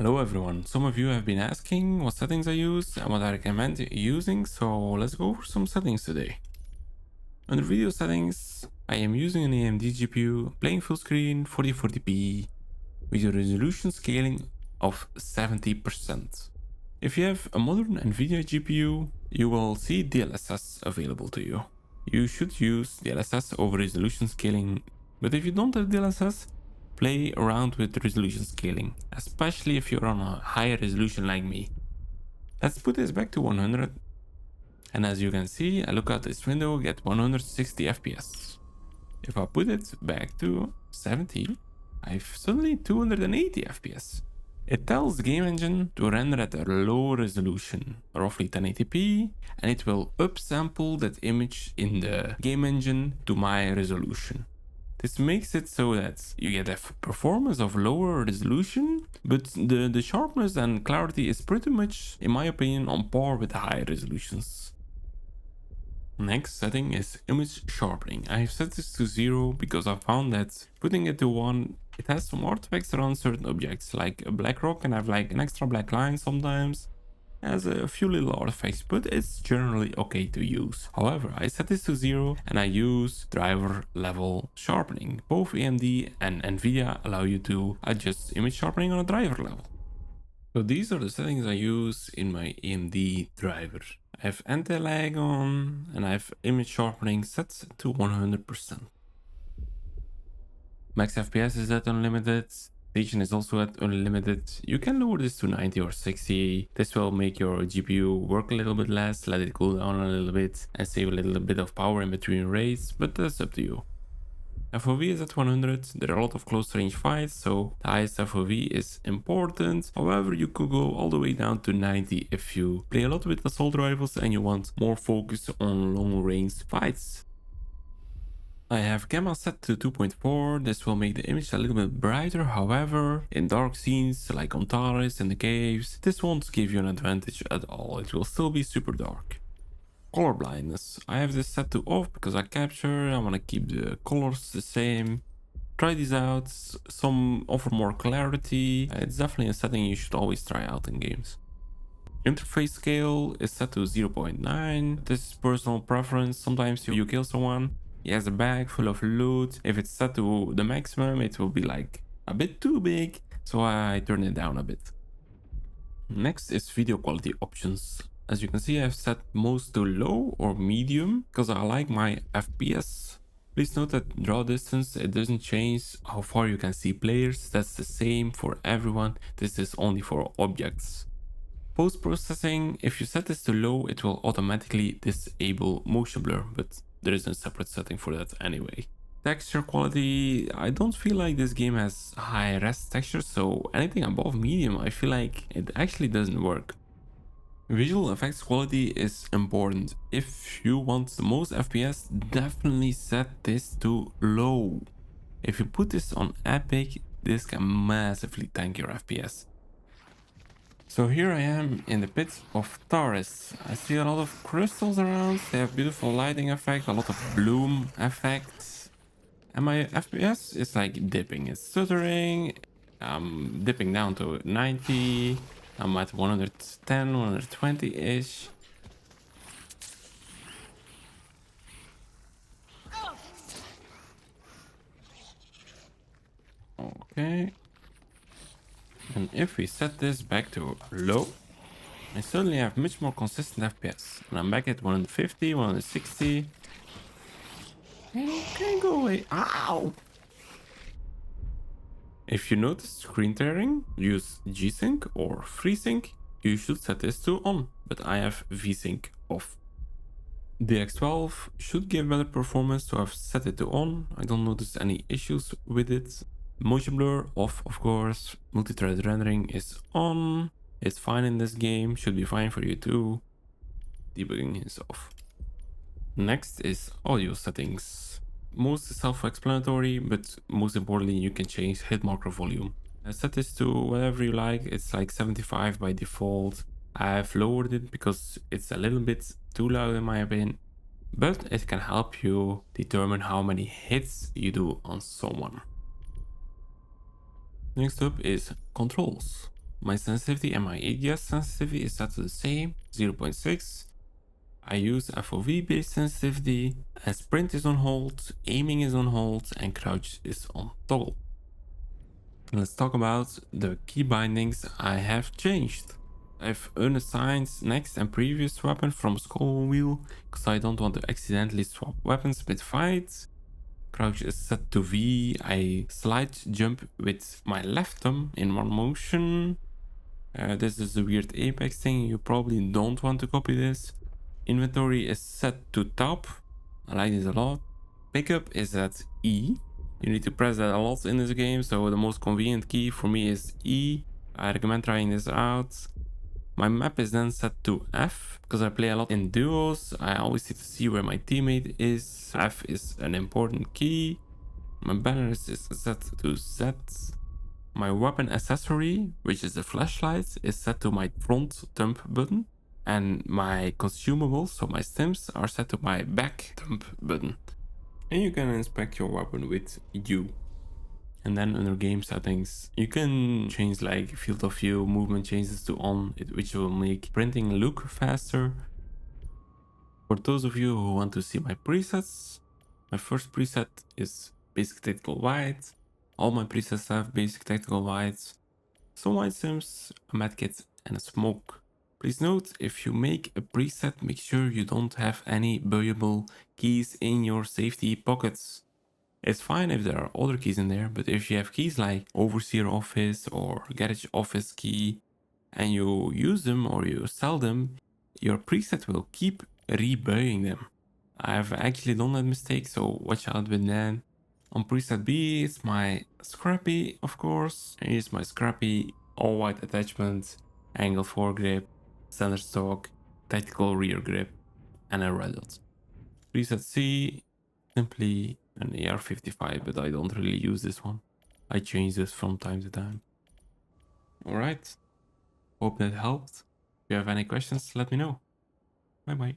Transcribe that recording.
Hello everyone, some of you have been asking what settings I use and what I recommend using, so let's go over some settings today. Under video settings, I am using an AMD GPU, playing full screen 4040p with a resolution scaling of 70%. If you have a modern Nvidia GPU, you will see DLSS available to you. You should use DLSS over resolution scaling, but if you don't have DLSS, play around with resolution scaling, especially if you're on a higher resolution like me. Let's put this back to 100, and as you can see, I look out this window, get 160 FPS. If I put it back to 70, I've suddenly 280 FPS. It tells the game engine to render at a low resolution, roughly 1080p, and it will upsample that image in the game engine to my resolution. This makes it so that you get a performance of lower resolution, but the sharpness and clarity is pretty much, in my opinion, on par with the higher resolutions. Next setting is image sharpening. I have set this to 0 because I found that putting it to 1, it has some artifacts around certain objects, like a black rock can have like an extra black line sometimes. Has a few little artifacts, but it's generally okay to use. However, I set this to 0 and I use driver level sharpening. Both AMD and Nvidia allow you to adjust image sharpening on a driver level. So these are the settings I use in my AMD driver. I have anti-lag on and I have image sharpening set to 100%. Max FPS is at unlimited. Station is also at unlimited. You can lower this to 90 or 60. This will make your GPU work a little bit less, let it cool down a little bit and save a little bit of power in between raids, but that's up to you. FOV is at 100. There are a lot of close range fights, so the highest FOV is important. However, you could go all the way down to 90 if you play a lot with assault rifles and you want more focus on long range fights. I have gamma set to 2.4, this will make the image a little bit brighter, however, in dark scenes like on Taris in the caves, this won't give you an advantage at all, it will still be super dark. Color blindness, I have this set to off because I want to keep the colors the same. Try these out, some offer more clarity, it's definitely a setting you should always try out in games. Interface scale is set to 0.9, this is personal preference, sometimes you kill someone. He has a bag full of loot. If it's set to the maximum, it will be like a bit too big, so I turn it down a bit. Next is video quality options. As you can see, I've set most to low or medium because I like my FPS. Please note that draw distance, it doesn't change how far you can see players. That's the same for everyone. This is only for objects. Post-processing, if you set this to low, it will automatically disable motion blur, but there is a separate setting for that anyway. Texture quality, I don't feel like this game has high res texture, so anything above medium, I feel like it actually doesn't work. Visual effects quality is important. If you want the most FPS, definitely set this to low. If you put this on epic, this can massively tank your FPS. So here I am in the pit of Taurus. I see a lot of crystals around, they have beautiful lighting effect, a lot of bloom effects. And my FPS is like dipping, it's stuttering. I'm dipping down to 90. I'm at 110, 120-ish. Okay. And if we set this back to low, I suddenly have much more consistent FPS. And I'm back at 150, 160. Okay, go away. Ow! If you notice screen tearing, use G-Sync or FreeSync. You should set this to on, but I have V-Sync off. The X12 should give better performance, so I've set it to on. I don't notice any issues with it. Motion blur off, of course. Multi-thread rendering is on. It's fine in this game, should be fine for you too. Debugging is off. Next is audio settings. Most is self-explanatory, but most importantly, you can change hit marker volume. I set this to whatever you like. It's like 75 by default. I've lowered it because it's a little bit too loud in my opinion, but it can help you determine how many hits you do on someone. Next up is controls. My sensitivity and my ADS sensitivity is set to the same, 0.6. I use FOV based sensitivity, and sprint is on hold, aiming is on hold, and crouch is on toggle. Let's talk about the key bindings I have changed. I've unassigned next and previous weapon from scroll wheel because I don't want to accidentally swap weapons mid-fight. Crouch is set to V. I slide jump with my left thumb in one motion. This is a weird Apex thing. You probably don't want to copy this. Inventory is set to top. I like this a lot. Pickup is at E. You need to press that a lot in this game, so the most convenient key for me is E. I recommend trying this out. My map is then set to F because I play a lot in duos. I always need to see where my teammate is. F is an important key. My balance is set to Z. My weapon accessory, which is the flashlight, is set to my front thumb button. And my consumables, so my stims, are set to my back thumb button. And you can inspect your weapon with U. And then under game settings, you can change like field of view, movement changes to on, which will make printing look faster. For those of you who want to see my presets, my first preset is basic tactical white. All my presets have basic tactical whites, some white sims, a medkit, and a smoke. Please note, if you make a preset, make sure you don't have any buyable keys in your safety pockets. It's fine if there are other keys in there, but if you have keys like Overseer Office or Garage Office key, and you use them or you sell them, your preset will keep rebuying them. I've actually done that mistake, so watch out with that. On preset B, it's my Scrappy, of course. Here's my Scrappy, all white attachment, angle foregrip, center stock, tactical rear grip, and a red dot. Preset C, simply an AR-55, but I don't really use this one. I change this from time to time. Alright, hope that helped. If you have any questions, let me know. Bye bye.